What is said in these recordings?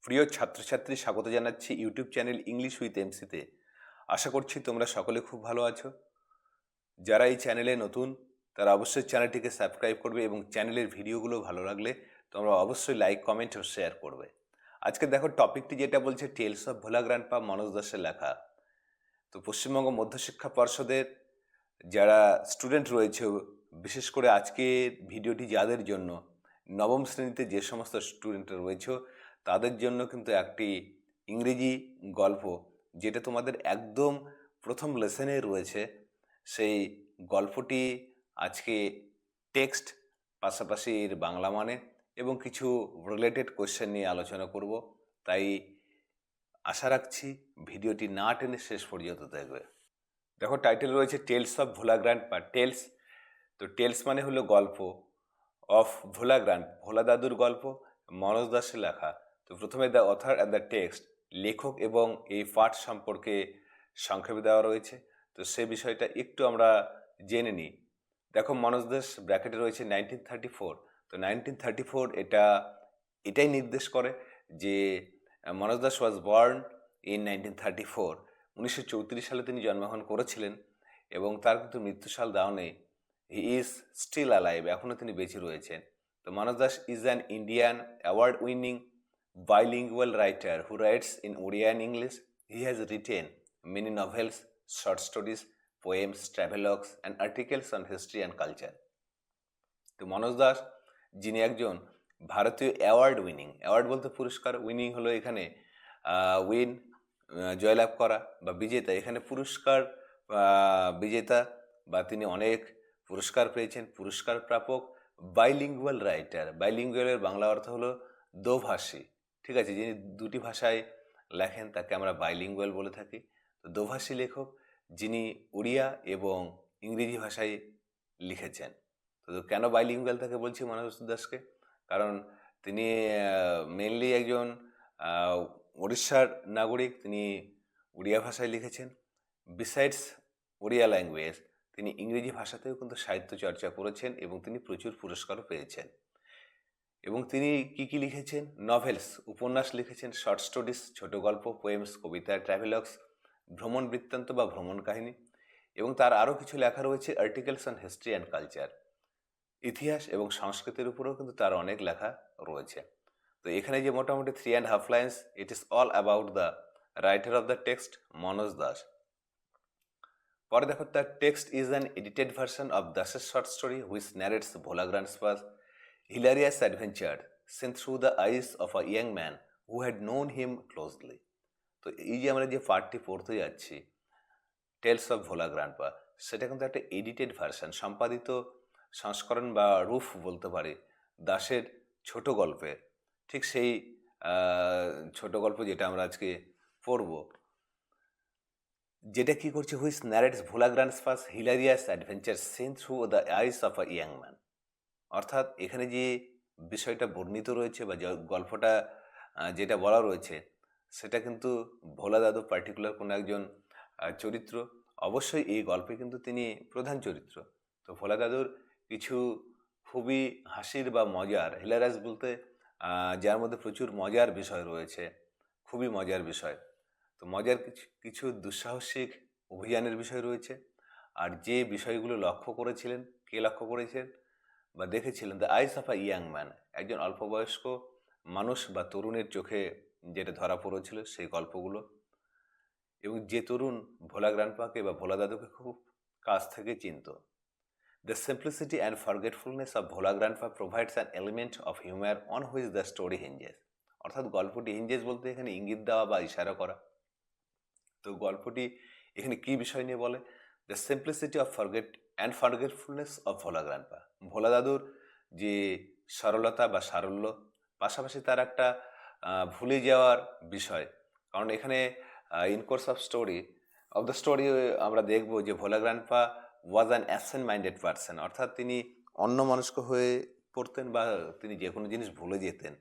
প্রিয় ছাত্রছাত্রী, স্বাগত জানাচ্ছি ইউটিউব চ্যানেল ইংলিশ উইথ এমসিতে। আশা করছি তোমরা সকলে খুব ভালো আছো। যারা এই চ্যানেলে নতুন তারা অবশ্যই চ্যানেলটিকে সাবস্ক্রাইব করবে এবং চ্যানেলের ভিডিওগুলো ভালো লাগলে তোমরা অবশ্যই লাইক, কমেন্ট ও শেয়ার করবে। আজকে দেখো টপিকটি যেটা বলছে tales of Bhola grandpa, Manoj দাসের লেখা। তো পশ্চিমবঙ্গ মধ্যশিক্ষা পর্ষদের যারা স্টুডেন্ট রয়েছে, বিশেষ করে আজকের ভিডিওটি যাদের জন্য নবম শ্রেণীতে যে সমস্ত স্টুডেন্ট রয়েছে তাদের জন্য কিন্তু একটি ইংরেজি গল্প, যেটা তোমাদের একদম প্রথম লেসনে রয়েছে। সেই গল্পটি আজকে টেক্সট, পাশাপাশি এর বাংলা মানে এবং কিছু রিলেটেড কোয়েশ্চেন নিয়ে আলোচনা করব। তাই আশা রাখছি ভিডিওটি না টেনে শেষ পর্যন্ত দেখবে। দেখো টাইটেল রয়েছে tales of Bhola grandpa. Tales, তো টেলস মানে হলো গল্প, অফ ভোলা গ্র্যান্ড, ভোলা দাদুর গল্প, মনোজ দাসের লেখা। তো প্রথমে the author and the text, লেখক এবং এই পাঠ সম্পর্কে সংক্ষেপে দেওয়া রয়েছে। তো সে বিষয়টা একটু আমরা জেনে নিই। দেখো মনোজ দাস ব্র্যাকেটে রয়েছে 1934। তো 1934 এটাই নির্দেশ করে যে Manoj Das was born in 1934। 1934 সালে তিনি জন্মগ্রহণ করেছিলেন এবং তার কিন্তু মৃত্যুসাল দেওয়া নেই। হি ইজ স্টিল অ্যালাইভ, এখনও তিনি বেঁচে রয়েছেন। তো Manoj Das is an Indian award winning bilingual writer who writes in Odia and English. He has written many novels, short stories, poems, travelogues, and articles on history and culture. তো মনোজ দাস, যিনি একজন ভারতীয় award winning, award বলতে পুরস্কার, winning হলো এখানে win, জয়লাভ করা বা বিজেতা, এখানে পুরস্কার বিজেতা বা তিনি অনেক পুরস্কার পেয়েছেন, পুরস্কার প্রাপক। বাইলিঙ্গুয়াল রাইটার, বাইলিঙ্গুয়ালের বাংলা অর্থ হলো দোভাষী, ঠিক আছে, যিনি দুটি ভাষায় লেখেন তাকে আমরা বাইলিঙ্গুয়াল বলে থাকি। তো দোভাষী লেখক যিনি উড়িয়া এবং ইংরেজি ভাষায় লিখেছেন। তো কেন বাইলিঙ্গুয়াল তাকে বলছি মনোজ দাসকে, কারণ তিনি মেনলি একজন উড়িষ্যার নাগরিক, তিনি উড়িয়া ভাষায় লিখেছেন। বিসাইডস উড়িয়া ল্যাঙ্গুয়েজ, তিনি ইংরেজি ভাষাতেও কিন্তু সাহিত্য চর্চা করেছেন এবং তিনি প্রচুর পুরস্কারও পেয়েছেন। এবং তিনি কি কি লিখেছেন? নভেলস, উপন্যাস লিখেছেন, শর্ট স্টোরিজ, ছোট গল্প, পোয়েমস, কবিতা, ট্রাভেলগস, ভ্রমণ বৃত্তান্ত বা ভ্রমণ কাহিনী, এবং তার আরও কিছু লেখা রয়েছে articles on history and culture, ইতিহাস এবং সংস্কৃতির উপরেও কিন্তু তার অনেক লেখা রয়েছে। তো এখানে যে মোটামুটি 3.5 lines, it is all about the writer of the text, Manoj Das. পরে দেখো, the text is an edited version of দাসের short story which narrates Bhola grandpa's hilarious adventure seen through the eyes of a young man who had known him closely. তো এই যে আমরা যে পার্টটি পড়তে যাচ্ছি টেলস অফ ভোলা গ্র্যান্ডপা, সেটা কিন্তু একটা এডিটেড ভার্সন, সম্পাদিত সংস্করণ বা রূপ বলতে পারি দাসের ছোট গল্পের। ঠিক সেই ছোট গল্প যেটা আমরা আজকে পড়ব, যেটা কি করছে, which narrates Bhola grandpa's hilarious adventure seen through the eyes of a young man. অর্থাৎ এখানে যে বিষয়টা বর্ণিত রয়েছে বা গল্পটা যেটা বলা রয়েছে সেটা কিন্তু ভোলা দাদু পার্টিকুলার কোনো একজন চরিত্র। অবশ্যই এই গল্পে কিন্তু তিনি প্রধান চরিত্র। তো ভোলা দাদুর কিছু খুবই হাসির বা মজার, হিলারাস বলতে যার মধ্যে প্রচুর মজার বিষয় রয়েছে, খুবই মজার বিষয়। তো মজার কিছু কিছু দুঃসাহসিক অভিযানের বিষয় রয়েছে। আর যে বিষয়গুলো লক্ষ্য করেছিলেন, কে লক্ষ্য করেছেন বা দেখেছিলেন, the eyes of a young man, একজন অল্পবয়স্ক মানুষ বা তরুণের চোখে যেটা ধরা পড়েছিল সেই গল্পগুলো। এবং যে তরুণ ভোলা গ্র্যান্ডপাকে বা ভোলা দাদুকে খুব কাছ থেকে চিনত। The simplicity and forgetfulness of Bhola grandpa provides an element of humour on which the story hinges. অর্থাৎ গল্পটি হিঞ্জেস বলতে এখানে ইঙ্গিত দেওয়া বা ইশারা করা। তো গল্পটি এখানে কি বিষয় নিয়ে বলে? The simplicity of forgetfulness of Bhola grandpa, Bhola দাদুর যে সরলতা বা সারল্য, পাশাপাশি তার একটা ভুলে যাওয়ার বিষয়। কারণ এখানে in course of the story আমরা দেখব যে Bhola grandpa was an absent minded person, অর্থাৎ তিনি অন্যমনস্ক হয়ে পড়তেন বা তিনি যে কোনো জিনিস ভুলে যেতেন।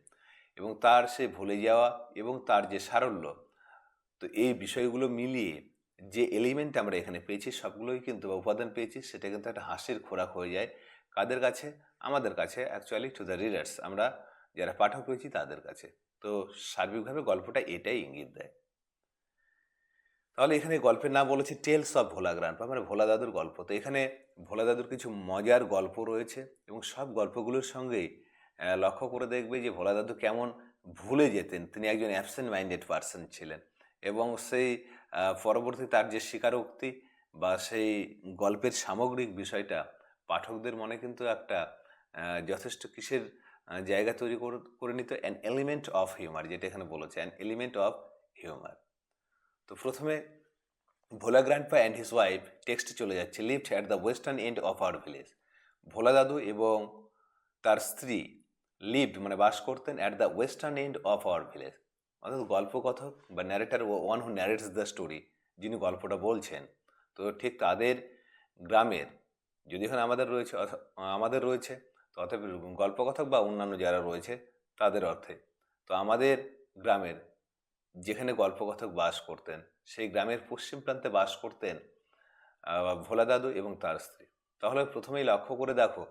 এবং তার সে ভুলে যাওয়া এবং তার যে সারল্য, তো এই বিষয়গুলো মিলিয়ে যে এলিমেন্ট আমরা এখানে পেয়েছি সবগুলোই কিন্তু বা উপাদান পেয়েছি, সেটা কিন্তু একটা হাসির খোরাক হয়ে যায় কাদের কাছে? আমাদের কাছে, অ্যাকচুয়ালি টু দ্য রিডার্স, আমরা যারা পাঠক পেয়েছি তাদের কাছে। তো সার্বিকভাবে গল্পটা এটাই ইঙ্গিত দেয়। তাহলে এখানে গল্পের নাম বলেছে টেলস অফ ভোলা গ্রান্ডপা, মানে ভোলা দাদুর গল্প। তো এখানে ভোলা দাদুর কিছু মজার গল্প রয়েছে এবং সব গল্পগুলোর সঙ্গেই লক্ষ্য করে দেখবে যে ভোলা দাদু কেমন ভুলে যেতেন। তিনি একজন অ্যাবসেন্ট মাইন্ডেড পারসন ছিলেন এবং সেই পরবর্তী তার যে স্বীকারোক্তি বা সেই গল্পের সামগ্রিক বিষয়টা পাঠকদের মনে কিন্তু একটা যথেষ্ট কিসের জায়গা তৈরি করে নিত, অ্যান এলিমেন্ট অফ হিউমার, যেটা এখানে বলেছে অ্যান এলিমেন্ট অফ হিউমার। তো প্রথমে Bhola grandpa and his wife টেক্সটে চলে যাচ্ছে, lived at the western end of our village. Bhola দাদু এবং তার স্ত্রী লিভড মানে বাস করতেন at the western end of our village, অর্থাৎ গল্পকথক বা narrator, one who narrates the story, যিনি গল্পটা বলছেন, তো ঠিক তাদের গ্রামের, যদি এখানে আমাদের রয়েছে তো অতএব গল্পকথক বা অন্যান্য যারা রয়েছে তাদের অর্থে, তো আমাদের গ্রামের যেখানে গল্পকথক বাস করতেন সেই গ্রামের পশ্চিম প্রান্তে বাস করতেন ভোলা দাদু এবং তার স্ত্রী। তাহলে প্রথমেই লক্ষ্য করে দেখো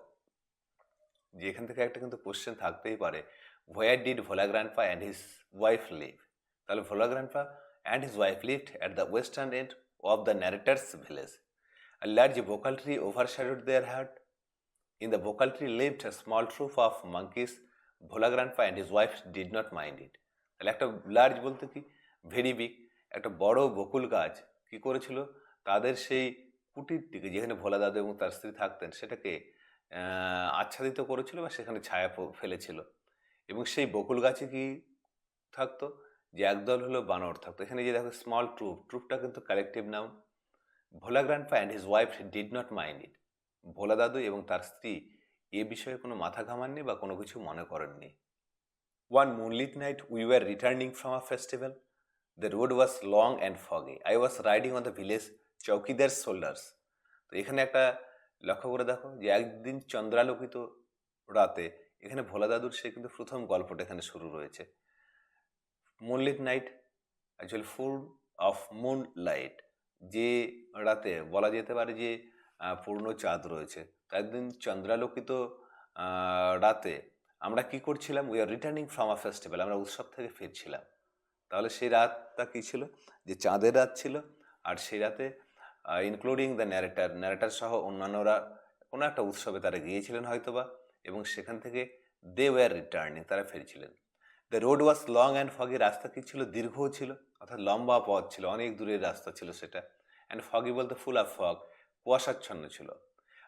যে এখান থেকে একটা কিন্তু কোশ্চেন থাকতেই পারে, where did Bhola grandpa and his wife live? তাহলে Bhola grandpa and his wife lived at the western end of the narrator's village. A large vocal tree overshadowed their hut. In the vocal tree lived a small troop of monkeys. Bhola Grandpa and his wife did not mind it. তাহলে একটা large বলতে কি, very big, একটা বড় বকুল গাছ কি করেছিল, তাদের সেই কুটিরটিকে, যেখানে ভোলা দাদু এবং তার স্ত্রী থাকতেন, সেটাকে আচ্ছাদিত করেছিল বা সেখানে ছায়া ফেলেছিল। এবং সেই বকুল গাছে কি থাকতো, যে একদল হলো বানর থাকতো। এখানে যে দেখো স্মল ট্রুপ, ট্রুপটা কিন্তু collective noun. Bhola grandpa and his wife did not mind it. Bhola দাদু এবং তার স্ত্রী এ বিষয়ে কোনো মাথা ঘামাননি বা কোনো কিছু মনে করেননি। One moonlit night we were returning from a festival. The road was long and foggy. I was riding on the village চৌকিদার shoulders. তো এখানে একটা লক্ষ্য করে দেখো যে একদিন চন্দ্রালোকিত রাতে, এখানে ভোলা দাদুর সে কিন্তু প্রথম গল্পটা এখানে শুরু রয়েছে। Moonlit night actually full of moon light, যে রাতে বলা যেতে পারে যে পূর্ণ চাঁদ রয়েছে। তো একদিন চন্দ্রালোকিত রাতে আমরা কি করছিলাম, we are returning from a festival, আমরা উৎসব থেকে ফিরছিলাম। তাহলে সেই রাতটা কী ছিল, যে চাঁদের রাত ছিল। আর সেই রাতে ইনক্লুডিং দ্য ন্যারেটার সহ অন্যান্যরা কোনো একটা উৎসবে তারা গিয়েছিলেন হয়তোবা, এবং সেখান থেকে দে ওয়ার রিটার্নিং, তারা ফিরছিলেন। The road was long and foggy, রাস্তা কি ছিল, দীর্ঘও ছিল, অর্থাৎ লম্বা পথ ছিল, অনেক দূরের রাস্তা ছিল সেটা। অ্যান্ড ফগি বলতে ফুল অফ ফগ, কুয়াশাচ্ছন্ন ছিল।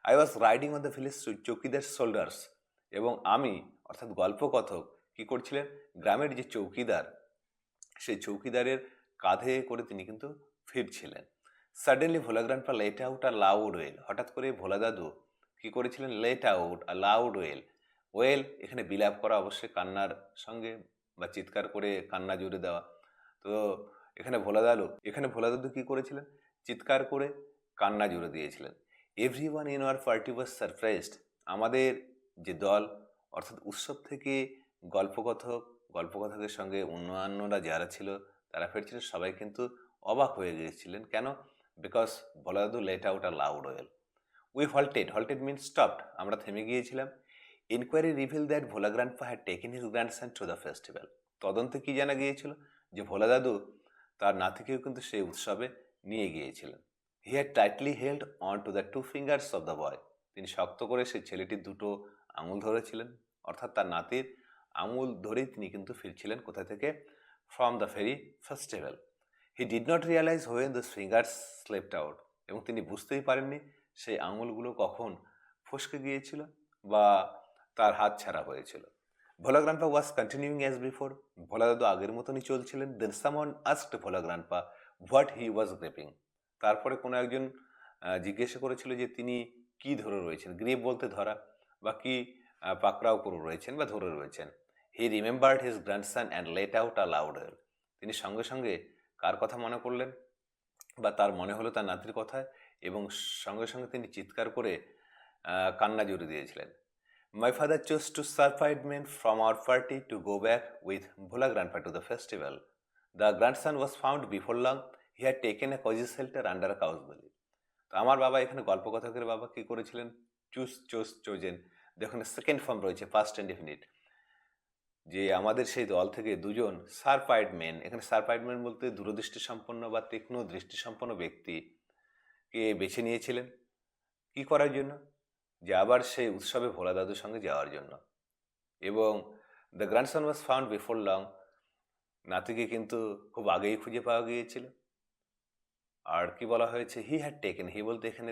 I was riding on the village চৌকিদার শোল্ডার্স, এবং আমি অর্থাৎ গল্পকথক কি করছিলেন, গ্রামের যে চৌকিদার, সেই চৌকিদারের কাঁধে করে তিনি কিন্তু ফিরছিলেন। Suddenly Bhola grandpa late out a loud well, হঠাৎ করে ভোলা দাদু কি করেছিলেন, late out a loud well. Well এখানে বিলাপ করা, অবশ্যই কান্নার সঙ্গে বা চিৎকার করে কান্না জুড়ে দেওয়া। তো এখানে ভোলা দাদু কি করেছিলেন, চিৎকার করে কান্না জুড়ে দিয়েছিলেন। Every one in our party was surprised, আমাদের যে দল অর্থাৎ উৎসব থেকে গল্পকথকের সঙ্গে অন্যান্যরা যারা ছিল তারা ফিরছিলেন, সবাই কিন্তু অবাক হয়ে গিয়েছিলেন। কেন? বিকজ ভোলা দাদু let out a loud wail. We halted means stopped, আমরা থেমে গিয়েছিলাম। Inquiry reveal that Bhola grandpa had taken his grandson to the festival, তদন্তে কি জানা গিয়েছিল, যে ভোলা দাদু তার নাতিকেও কিন্তু সেই উৎসবে নিয়ে গিয়েছিলেন। He had tightly held on to the two fingers of the boy, তিনি শক্ত করে সেই ছেলেটির দুটো আঙুল ধরেছিলেন, অর্থাৎ তার নাতির আঙুল ধরেই তিনি কিন্তু ফিরছিলেন কোথা থেকে, from the fairy festival. He did not realise when the fingers slipped out, এবং তিনি বুঝতেই পারেননি সেই আঙুলগুলো কখন ফসকে গিয়েছিল বা তার হাত ছাড়া হয়েছিল। Bhola grandpa was continuing as before, Bhola দাদু আগের মতনই চলছিলেন। Then someone asked Bhola grandpa what he was groping, তারপরে কোনো একজন জিজ্ঞাসা করেছিল যে তিনি কি ধরে রয়েছেন, গ্রেপ বলতে ধরা, বা কি পাকড়াও করে রয়েছেন বা ধরে রয়েছেন। হি remembered his grandson and let out a loud well, তিনি সঙ্গে সঙ্গে কার কথা মনে করলেন, বা তার মনে হলো তার নাতির কথা, এবং সঙ্গে সঙ্গে তিনি চিৎকার করে কান্না জুড়ে দিয়েছিলেন। My father chose to surprise men from our party to go back with Bhola Grandpa to the festival. The grandson was found before long. He had taken a cozy shelter under a cow's belly. তো আমার বাবা, এখানে গল্পকথকের বাবা কি করেছিলেন, chosen, দেখুন second form রয়েছে, past indefinite. যে আমাদের সেই দল থেকে দুজন শার্প আইড মেন, এখানে শার্প আইড মেন বলতে দূরদৃষ্টি সম্পন্ন বা তীক্ষ্ণ দৃষ্টিসম্পন্ন ব্যক্তিকে বেছে নিয়েছিলেন কি করার জন্য, যে আবার সেই উৎসবে ভোলা দাদুর সঙ্গে যাওয়ার জন্য। এবং the grandson was found before long, নাতিকে কিন্তু খুব আগেই খুঁজে পাওয়া গিয়েছিল। আর কি বলা হয়েছে, হি হ্যাড টেকেন, হি বলতে এখানে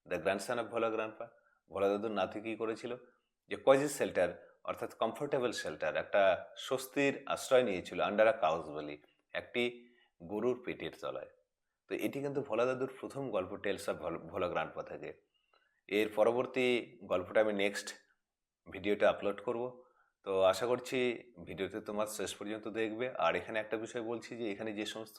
the grandson of Bhola grandpa, Bhola দাদুর নাতি কী করেছিল, যে কজি শেল্টার অর্থাৎ কমফোর্টেবল শেল্টার, একটা স্বস্তির আশ্রয় নিয়েছিল আন্ডার আ কাউজ ভ্যালি, একটি গরুর পেটের তলায়। তো এটি কিন্তু ভোলা দাদুর প্রথম গল্প, টেলস অফ ভোলা গ্র্যান্ডপা থেকে। এর পরবর্তী গল্পটা আমি নেক্সট ভিডিওতে আপলোড করব। তো আশা করছি ভিডিওতে তোমার শেষ পর্যন্ত দেখবে। আর এখানে একটা বিষয় বলছি যে এখানে যে সমস্ত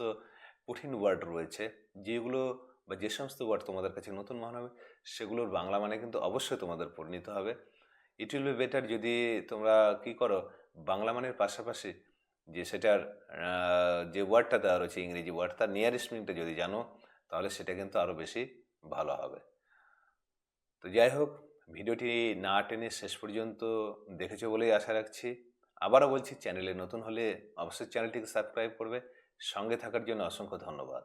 কঠিন ওয়ার্ড রয়েছে, যেগুলো বা যে সমস্ত ওয়ার্ড তোমাদের কাছে নতুন মনে হবে, সেগুলোর বাংলা মানে কিন্তু অবশ্যই তোমাদের পড়ে নিতে হবে। ইট উইল বি বেটার যদি তোমরা কি করো, বাংলা মানের পাশাপাশি যে সেটার যে ওয়ার্ডটা দেওয়া রয়েছে ইংরেজি ওয়ার্ড, তার নিয়ারেস্ট মিনিংটা যদি জানো, তাহলে সেটা কিন্তু আরও বেশি ভালো হবে। তো যাই হোক, ভিডিওটি না টেনে শেষ পর্যন্ত দেখেছো বলেই আশা রাখছি। আবারও বলছি, চ্যানেলে নতুন হলে অবশ্যই চ্যানেলটিকে সাবস্ক্রাইব করবে। সঙ্গে থাকার জন্য অসংখ্য ধন্যবাদ।